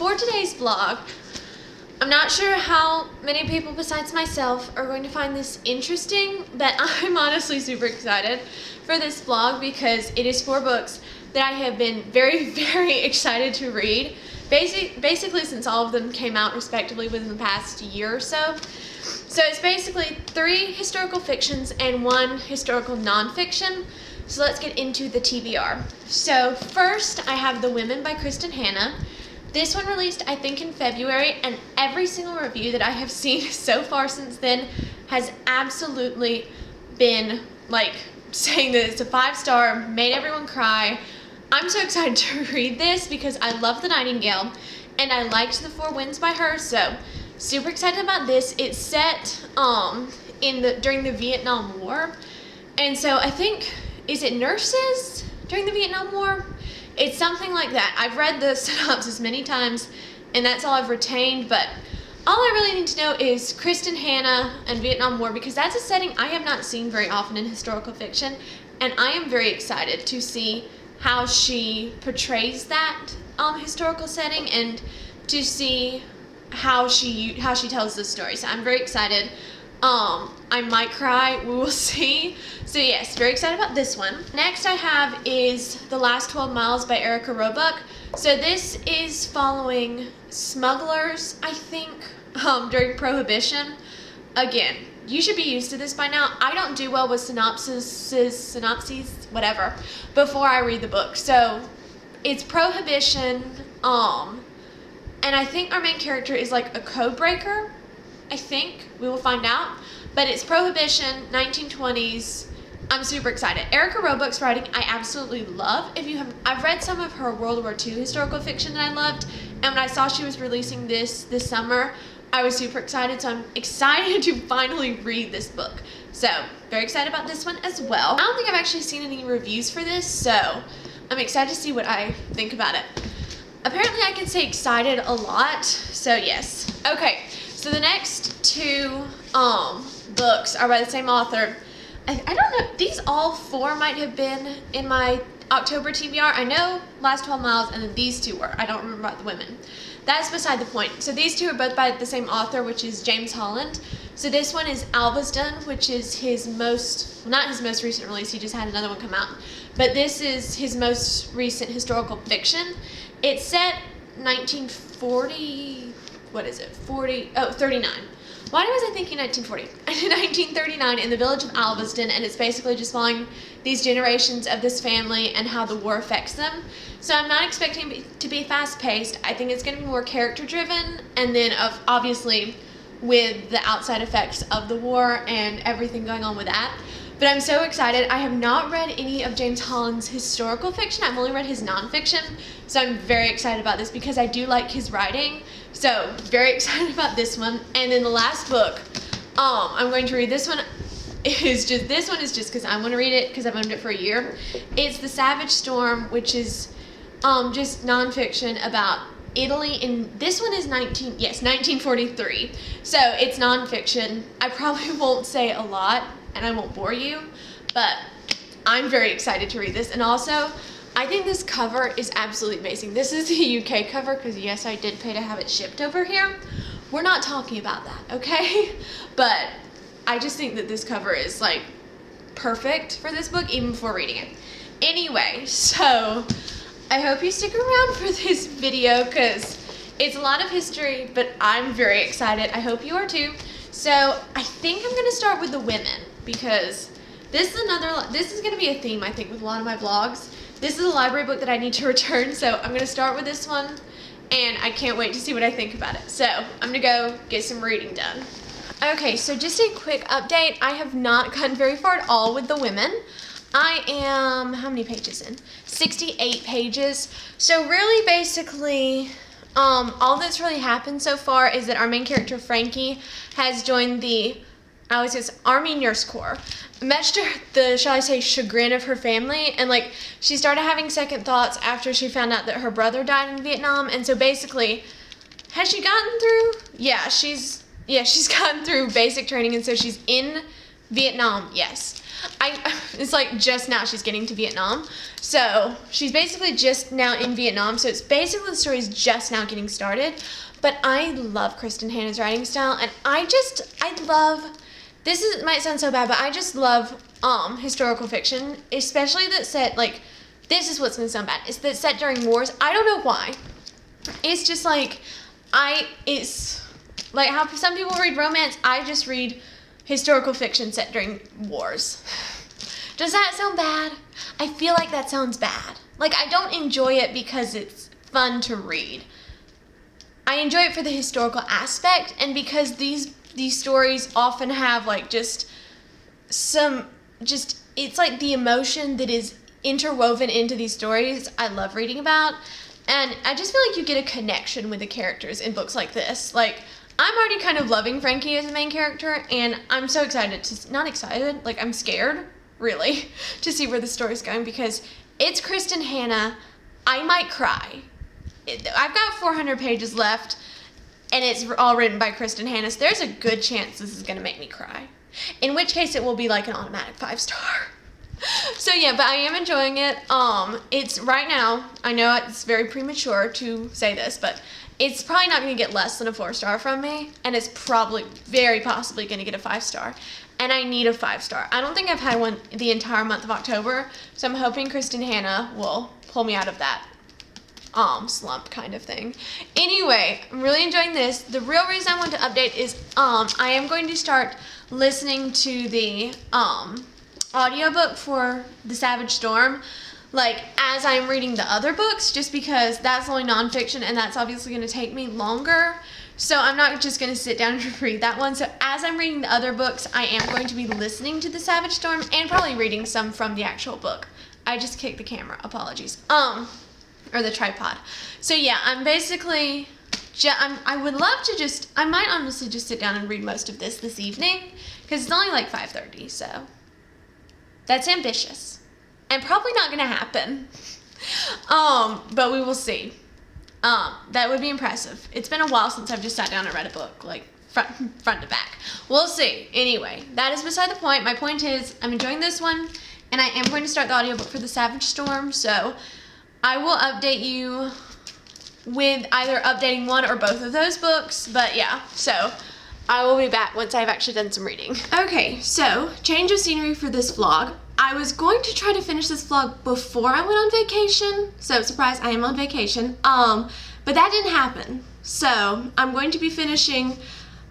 for today's vlog, I'm not sure how many people besides myself are going to find this interesting, but I'm honestly super excited for this vlog because it is 4 books that I have been very, very excited to read. Basically since all of them came out respectively within the past year or so. So it's basically 3 historical fictions and 1 historical nonfiction. So let's get into the TBR. So first I have The Women by Kristin Hannah. This one released I think in February, and every single review that I have seen so far since then has absolutely been like saying that it's a 5-star, made everyone cry. I'm so excited to read this because I love The Nightingale and I liked The Four Winds by her, so super excited about this. It's set during the Vietnam War, and so I think, is it nurses during the Vietnam War? It's something like that. I've read the synopsis many times and that's all I've retained, but all I really need to know is Kristin Hannah and Vietnam War, because that's a setting I have not seen very often in historical fiction, and I am very excited to see how she portrays that historical setting and to see how she tells the story. So I'm very excited. I might cry, we will see. So yes, very excited about this one. Next I have is The Last 12 Miles by Erika Robuck. So this is following smugglers, I think, during Prohibition. Again, you should be used to this by now. I don't do well with synopses, whatever, before I read the book. So it's Prohibition, and I think our main character is like a code breaker. I think we will find out, but it's Prohibition, 1920s. I'm super excited. Erika Robuck's writing I absolutely love. I've read some of her World War II historical fiction that I loved, and when I saw she was releasing this summer, I was super excited. So I'm excited to finally read this book. So very excited about this one as well. I don't think I've actually seen any reviews for this, so I'm excited to see what I think about it. Apparently I can say excited a lot, so yes. Okay. So the next 2 books are by the same author. I don't know, these all 4 might have been in my October TBR. I know Last 12 Miles and then these 2 were. I don't remember about The Women. That's beside the point. So these 2 are both by the same author, which is James Holland. So this one is Alvesdon, which is his not his most recent release, he just had another one come out. But this is his most recent historical fiction. It's set 1940... what is it, 39. Why was I thinking 1940? 1939 in the village of Alvesdon, and it's basically just following these generations of this family and how the war affects them. So I'm not expecting it to be fast-paced. I think it's going to be more character-driven, and then obviously with the outside effects of the war and everything going on with that. But I'm so excited. I have not read any of James Holland's historical fiction. I've only read his nonfiction. So I'm very excited about this because I do like his writing. So very excited about this one. And then the last book I'm going to read, this one is just because I want to read it because I've owned it for a year. It's The Savage Storm, which is just nonfiction about Italy, and this one is 1943. So it's nonfiction. I probably won't say a lot and I won't bore you, but I'm very excited to read this. And also, I think this cover is absolutely amazing. This is the UK cover because yes, I did pay to have it shipped over here. We're not talking about that, okay? But I just think that this cover is like perfect for this book even before reading it. Anyway, so I hope you stick around for this video because it's a lot of history, but I'm very excited. I hope you are too. So I think I'm gonna start with The Women because this is gonna be a theme I think with a lot of my vlogs. This is a library book that I need to return, so I'm gonna start with this one and I can't wait to see what I think about it. So I'm gonna go get some reading done. Okay, so just a quick update. I have not gotten very far at all with The Women. I am, how many pages in? 68 pages. So really basically, all that's really happened so far is that our main character, Frankie, has joined the, Army Nurse Corps. Much to the, shall I say, chagrin of her family, and like, she started having second thoughts after she found out that her brother died in Vietnam, and so basically, has she gotten through? She's gotten through basic training, and so she's in Vietnam, yes. it's like just now she's getting to Vietnam. So she's basically just now in Vietnam. So it's basically the story's just now getting started. But I love Kritin Hannah's writing style, and I love, might sound so bad, but I just love historical fiction, especially that's set, like, this is what's gonna sound bad, it's that's set during wars. I don't know why. It's just like, it's like how some people read romance, I just read historical fiction set during wars. Does that sound bad? I feel like that sounds bad. Like, I don't enjoy it because it's fun to read. I enjoy it for the historical aspect, and because these stories often have like it's like the emotion that is interwoven into these stories I love reading about. And I just feel like you get a connection with the characters in books like this. Like, I'm already kind of loving Frankie as the main character, and I'm so excited not excited, like I'm scared, really, to see where the story's going, because it's Kritin Hannah. I might cry. I've got 400 pages left, and it's all written by Kritin Hannah, so there's a good chance this is going to make me cry. In which case, it will be like an automatic 5-star. So yeah, but I am enjoying it. It's right now, I know it's very premature to say this, but it's probably not going to get less than a 4-star from me, and it's probably very possibly going to get a 5-star. And I need a 5-star. I don't think I've had one the entire month of October, so I'm hoping Kritin Hannah will pull me out of that slump kind of thing. Anyway, I'm really enjoying this. The real reason I want to update is I am going to start listening to the audiobook for The Savage Storm, like, as I'm reading the other books, just because that's only nonfiction, and that's obviously going to take me longer. So I'm not just going to sit down and read that one. So as I'm reading the other books, I am going to be listening to The Savage Storm and probably reading some from the actual book. I just kicked the camera. Apologies. Or the tripod. So yeah, I'm basically, I would love to I might honestly just sit down and read most of this evening, because it's only like 5:30, so that's ambitious. And probably not gonna happen. But we will see. That would be impressive. It's been a while since I've just sat down and read a book, like front to back. We'll see. Anyway, that is beside the point. My point is, I'm enjoying this one, and I am going to start the audiobook for The Savage Storm, so I will update you with either updating one or both of those books, but yeah, so I will be back once I've actually done some reading. Okay, so change of scenery for this vlog. I was going to try to finish this vlog before I went on vacation, so surprise, I am on vacation, but that didn't happen. So I'm going to be finishing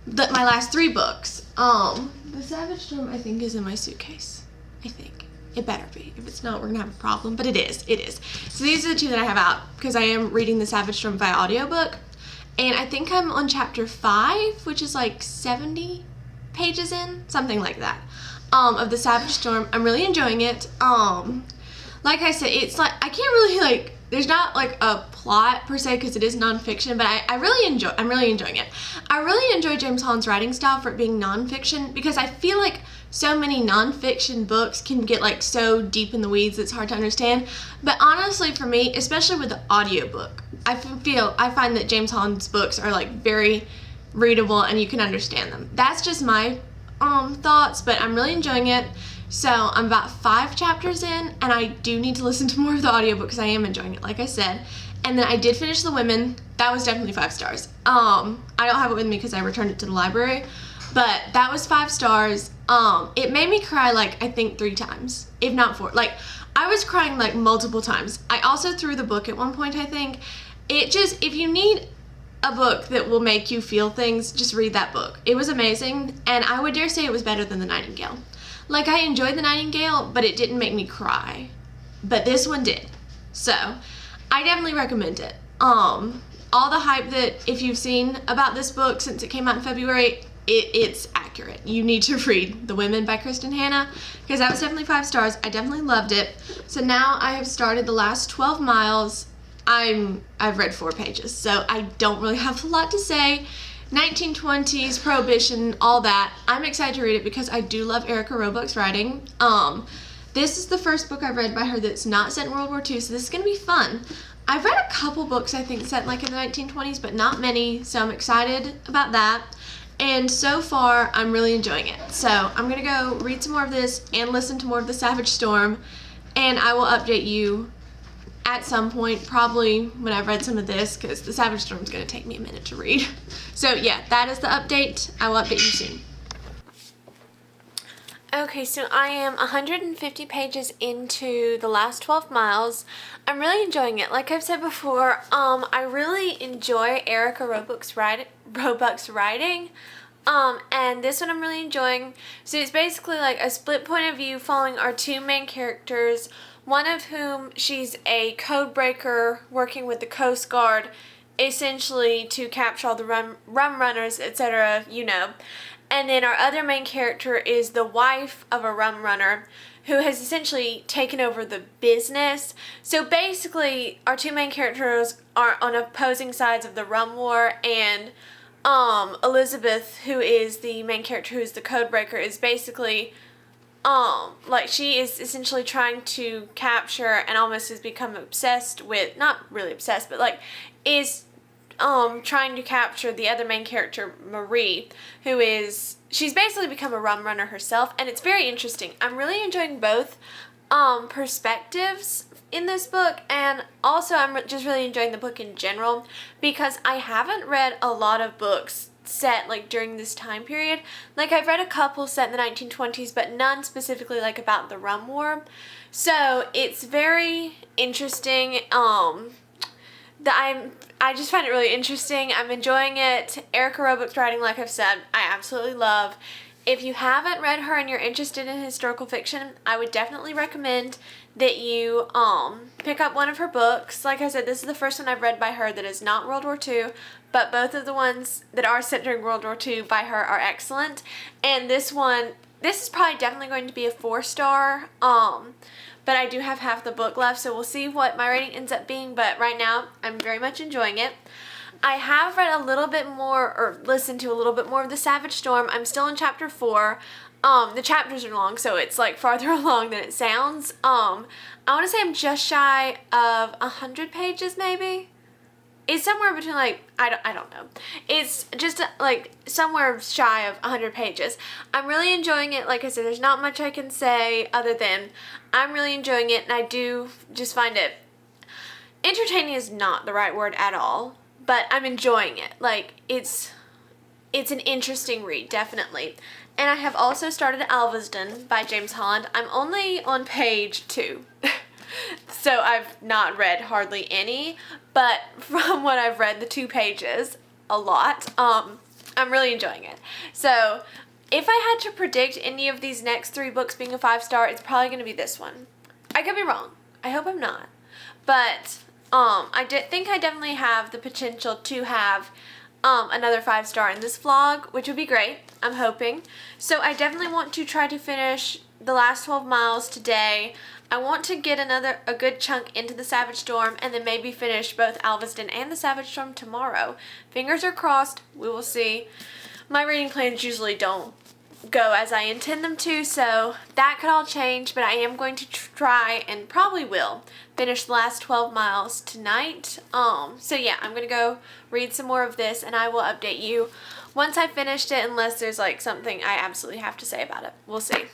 my last 3 books. The Savage Storm, I think, is in my suitcase, I think. It better be. If it's not, we're gonna have a problem, but it is. So these are the 2 that I have out, because I am reading The Savage Storm via audiobook, and I think I'm on chapter 5, which is like 70 pages in, something like that, of The Savage Storm. I'm really enjoying it. Like I said, it's like, I can't really, like, there's not like a plot per se, because it is nonfiction, but I'm really enjoying it. I really enjoy James Holland's writing style for it being nonfiction, because I feel like so many nonfiction books can get like so deep in the weeds it's hard to understand. But honestly, for me, especially with the audiobook, I find that James Holland's books are like very readable and you can understand them. That's just my thoughts, but I'm really enjoying it. So I'm about 5 chapters in, and I do need to listen to more of the audiobook because I am enjoying it, like I said. And then I did finish The Women. That was definitely 5 stars. I don't have it with me because I returned it to the library, but that was 5 stars. It made me cry like, I think 3 times, if not 4. Like, I was crying like multiple times. I also threw the book at one point, I think. If you need a book that will make you feel things, just read that book. It was amazing, and I would dare say it was better than The Nightingale. Like, I enjoyed The Nightingale, but it didn't make me cry. But this one did. So, I definitely recommend it. All the hype that, if you've seen about this book since it came out in February, it's accurate. You need to read The Women by Kritin Hannah, because that was definitely 5 stars. I definitely loved it. So now I have started the last 12 miles. I've read 4 pages, so I don't really have a lot to say. 1920s, Prohibition, all that. I'm excited to read it because I do love Erika Robuck's writing. This is the first book I've read by her that's not set in World War II, so this is going to be fun. I've read a couple books, I think, set like in the 1920s, but not many, so I'm excited about that. And so far, I'm really enjoying it. So I'm going to go read some more of this and listen to more of The Savage Storm, and I will update you at some point, probably when I've read some of this, because The Savage Storm is going to take me a minute to read. So yeah, that is the update. I will update you soon. Okay, so I am 150 pages into The Last 12 Miles. I'm really enjoying it. Like I've said before, I really enjoy Erika Robuck's writing. And this one I'm really enjoying. So it's basically like a split point of view following our two main characters, one of whom she's a code breaker working with the Coast Guard, essentially to capture all the rum runners, etc., you know. And then our other main character is the wife of a rum runner who has essentially taken over the business. So basically, our two main characters are on opposing sides of the rum war, and Elizabeth, who is the main character, who's the code breaker, is basically like she is essentially trying to capture and almost has become obsessed with, not really obsessed, but like is trying to capture the other main character, Marie, who is, she's basically become a rum runner herself, and it's very interesting. I'm really enjoying both perspectives in this book, and also I'm just really enjoying the book in general, because I haven't read a lot of books set like during this time period. Like I've read a couple set in the 1920s, but none specifically like about the rum war. So it's very interesting. I just find it really interesting. I'm enjoying it. Erika Robuck's writing, like I've said, I absolutely love. If you haven't read her and you're interested in historical fiction, I would definitely recommend that you pick up one of her books. Like I said, this is the first one I've read by her that is not World War II, but both of the ones that are set during World War II by her are excellent. And this one, this is probably definitely going to be a 4-star. But I do have half the book left, so we'll see what my rating ends up being. But right now, I'm very much enjoying it. I have read a little bit more, or listened to a little bit more of The Savage Storm. I'm still in chapter 4. The chapters are long, so it's like farther along than it sounds. I want to say I'm just shy of 100 pages, maybe. It's somewhere between like, I don't know. It's just like somewhere shy of 100 pages. I'm really enjoying it. Like I said, there's not much I can say other than I'm really enjoying it, and I do just find it, entertaining is not the right word at all, but I'm enjoying it. Like it's an interesting read, definitely. And I have also started Alvesdon by James Holland. I'm only on page 2. So I've not read hardly any, but from what I've read, the 2 pages, a lot, I'm really enjoying it. So if I had to predict any of these next 3 books being a 5-star, it's probably going to be this one. I could be wrong. I hope I'm not. But I think I definitely have the potential to have another 5-star in this vlog, which would be great. I'm hoping. So I definitely want to try to finish The Last 12 Miles today. I want to get a good chunk into The Savage Storm, and then maybe finish both Alvesdon and The Savage Storm tomorrow. Fingers are crossed. We will see. My reading plans usually don't go as I intend them to, so that could all change, but I am going to try, and probably will, finish The Last 12 Miles tonight. So yeah, I'm going to go read some more of this, and I will update you once I've finished it, unless there's like something I absolutely have to say about it. We'll see.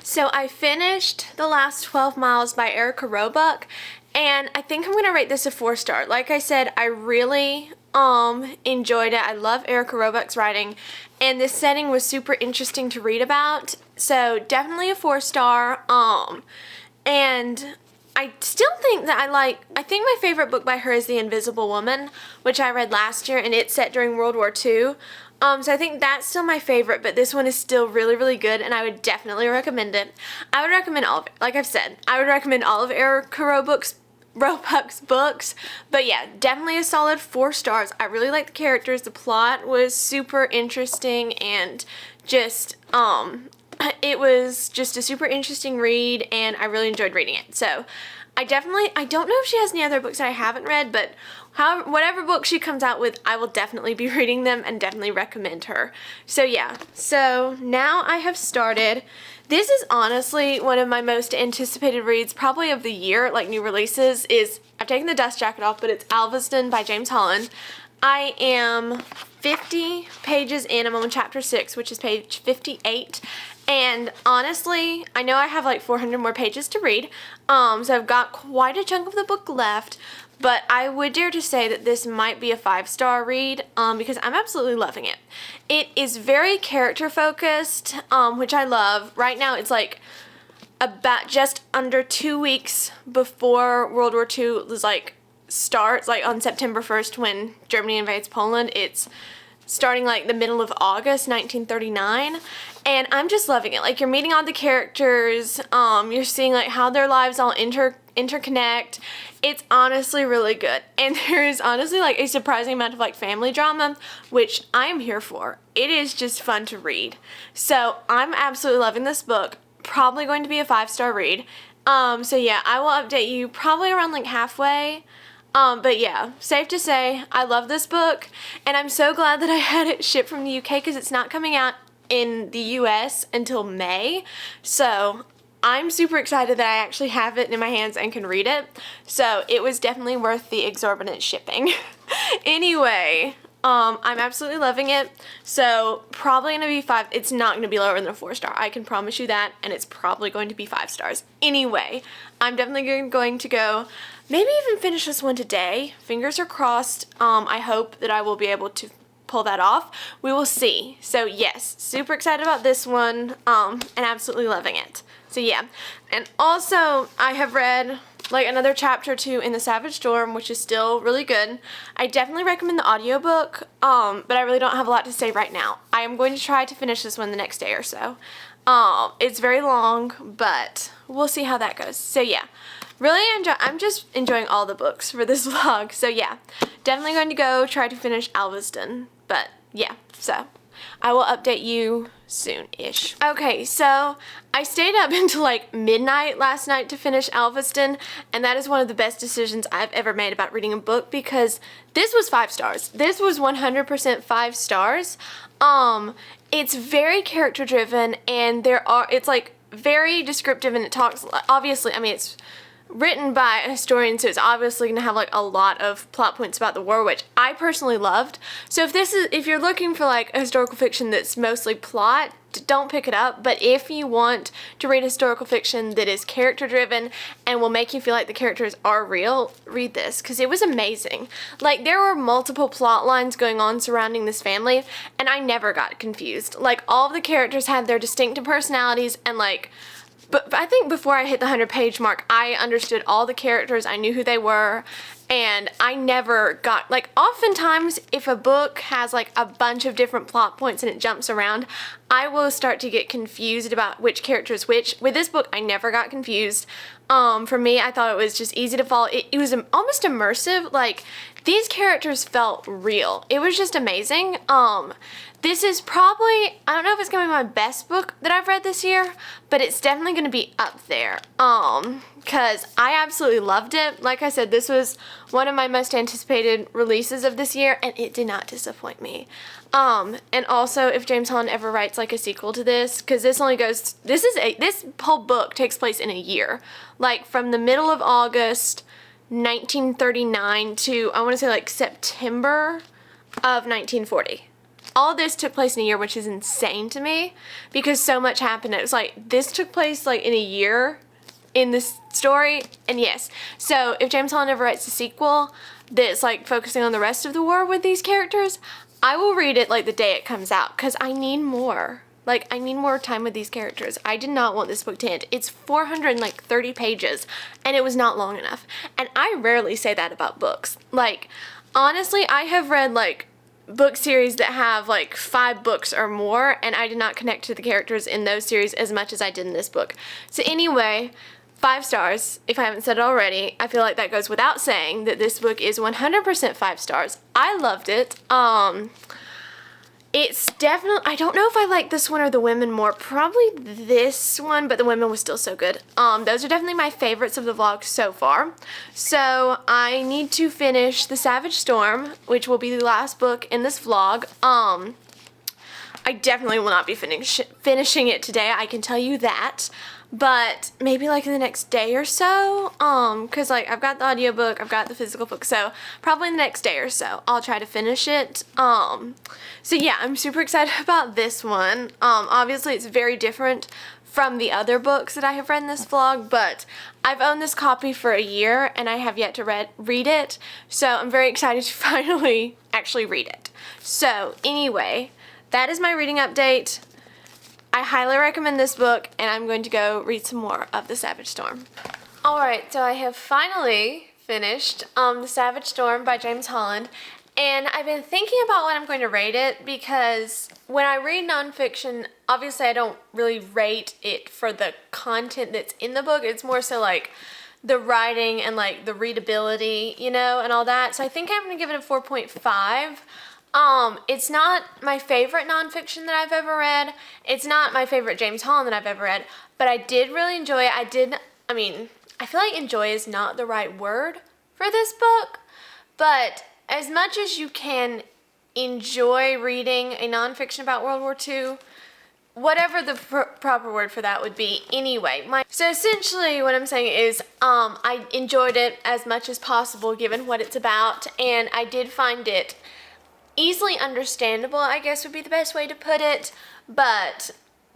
So I finished The Last 12 Miles by Erika Robuck, and I think I'm going to rate this a 4-star. Like I said, I really enjoyed it. I love Erika Robuck's writing, and this setting was super interesting to read about. So definitely a 4-star. And I still think that I think my favorite book by her is The Invisible Woman, which I read last year, and it's set during World War II. So I think that's still my favorite, but this one is still really, really good, and I would definitely recommend it. I would recommend all of it. Like I've said, I would recommend all of Erika Robuck's books, but yeah, definitely a solid 4 stars. I really like the characters. The plot was super interesting, and just, it was just a super interesting read, and I really enjoyed reading it. So I don't know if she has any other books that I haven't read, but whatever book she comes out with, I will definitely be reading them and definitely recommend her. So yeah, so now I have started. This is honestly one of my most anticipated reads, probably of the year, like new releases, I've taken the dust jacket off, but it's Alvesdon by James Holland. I am 50 pages in. I'm on chapter 6, which is page 58. And honestly, I know I have like 400 more pages to read, so I've got quite a chunk of the book left, but I would dare to say that this might be a 5-star read, because I'm absolutely loving it. It is very character focused, which I love. Right now it's like about just under 2 weeks before World War II was like starts, like on September 1st when Germany invades Poland. It's starting like the middle of August 1939, and I'm just loving it. Like, you're meeting all the characters, you're seeing like how their lives all interconnect. It's honestly really good, and there's honestly like a surprising amount of like family drama, which I'm here for. It is just fun to read, so I'm absolutely loving this book. Probably going to be a 5-star read. So yeah, I will update you probably around like halfway. But yeah, safe to say, I love this book, and I'm so glad that I had it shipped from the UK because it's not coming out in the US until May. So I'm super excited that I actually have it in my hands and can read it. So it was definitely worth the exorbitant shipping. Anyway, I'm absolutely loving it. So probably gonna be 5. It's not gonna be lower than a 4-star. I can promise you that, and it's probably going to be 5 stars. Anyway, I'm definitely going to go maybe even finish this one today. Fingers are crossed. I hope that I will be able to pull that off. We will see. So yes, super excited about this one, and absolutely loving it. So yeah, and also I have read like another chapter or 2 in The Savage Storm, which is still really good. I definitely recommend the audiobook, but I really don't have a lot to say right now. I am going to try to finish this one the next day or so. It's very long, but we'll see how that goes. So yeah, I'm just enjoying all the books for this vlog. So yeah, definitely going to go try to finish Alvesdon. But yeah, so I will update you soon-ish. Okay, so I stayed up until like midnight last night to finish Alvesdon, and that is one of the best decisions I've ever made about reading a book, because this was 5 stars. This was 100% 5 stars. It's very character driven, and it's like very descriptive, and it talks, obviously, I mean, it's written by a historian, so it's obviously going to have like a lot of plot points about the war, which I personally loved. So if you're looking for like a historical fiction that's mostly plot, don't pick it up. But if you want to read historical fiction that is character driven and will make you feel like the characters are real, read this, because it was amazing. Like, there were multiple plot lines going on surrounding this family, and I never got confused. Like, all of the characters had their distinctive personalities, and like, but I think before I hit the 100-page mark, I understood all the characters, I knew who they were, and I never got, like, oftentimes if a book has like a bunch of different plot points and it jumps around, I will start to get confused about which character is which. With this book, I never got confused. For me, I thought it was just easy to follow. It was almost immersive. Like, these characters felt real. It was just amazing. This is probably, I don't know if it's going to be my best book that I've read this year, but it's definitely going to be up there, because I absolutely loved it. Like I said, this was one of my most anticipated releases of this year, and it did not disappoint me. And also, if James Holland ever writes like a sequel to this, because this whole book takes place in a year, like from the middle of August 1939 to, I want to say, like September of 1940. All this took place in a year, which is insane to me, because so much happened. It was like, this took place like in a year in this story, and yes. So if James Holland ever writes a sequel that's like focusing on the rest of the war with these characters, I will read it like the day it comes out, because I need more. Like, I need more time with these characters. I did not want this book to end. It's 430 pages, and it was not long enough. And I rarely say that about books. Like, honestly, I have read like book series that have like 5 books or more, and I did not connect to the characters in those series as much as I did in this book. So anyway, 5 stars, if I haven't said it already. I feel like that goes without saying that this book is 100% 5 stars. I loved it. It's definitely, I don't know if I like this one or the women more. Probably this one, but the women was still so good. Those are definitely my favorites of the vlog so far. So I need to finish The Savage Storm, which will be the last book in this vlog. I definitely will not be finishing it today, I can tell you that. but maybe like in the next day or so, because like I've got the audiobook, I've got the physical book, so probably in the next day or so I'll try to finish it. So yeah, I'm super excited about this one. Obviously it's very different from the other books that I have read in this vlog, but I've owned this copy for a year and I have yet to read it, so I'm very excited to finally actually read it. So anyway, that is my reading update. I highly recommend this book, and I'm going to go read some more of The Savage Storm. Alright, so I have finally finished The Savage Storm by James Holland, and I've been thinking about what I'm going to rate it, because when I read nonfiction, obviously I don't really rate it for the content that's in the book. It's more so like the writing and like the readability, you know, and all that. So I think I'm going to give it a 4.5. It's not my favorite nonfiction that I've ever read. It's not my favorite James Holland that I've ever read, but I did really enjoy it. I feel like enjoy is not the right word for this book, but as much as you can enjoy reading a nonfiction about World War II, whatever the proper word for that would be. Anyway, so essentially what I'm saying is I enjoyed it as much as possible given what it's about, and I did find it easily understandable, I guess would be the best way to put it. But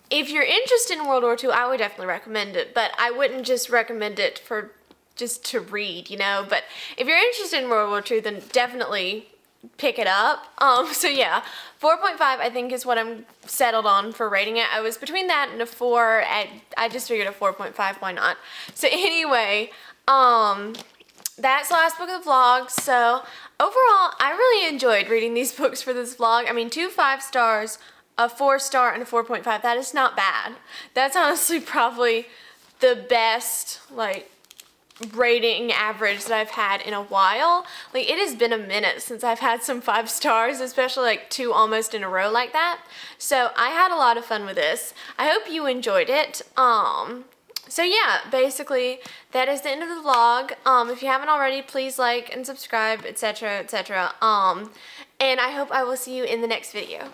if you're interested in World War II, I would definitely recommend it, but I wouldn't just recommend it for just to read, you know. But if you're interested in World War II, then definitely pick it up. So yeah, 4.5 I think is what I'm settled on for rating it. I was between that and a 4. I just figured a 4.5, why not? So anyway, that's the last book of the vlog. So overall, I really enjoyed reading these books for this vlog. I mean, 2 5 stars, a 4 star, and a 4.5. That is not bad. That's honestly probably the best, like, rating average that I've had in a while. Like, it has been a minute since I've had some 5 stars, especially like 2 almost in a row like that. So I had a lot of fun with this. I hope you enjoyed it. So yeah, basically that is the end of the vlog. If you haven't already, please like and subscribe, etc., etc. And I hope I will see you in the next video.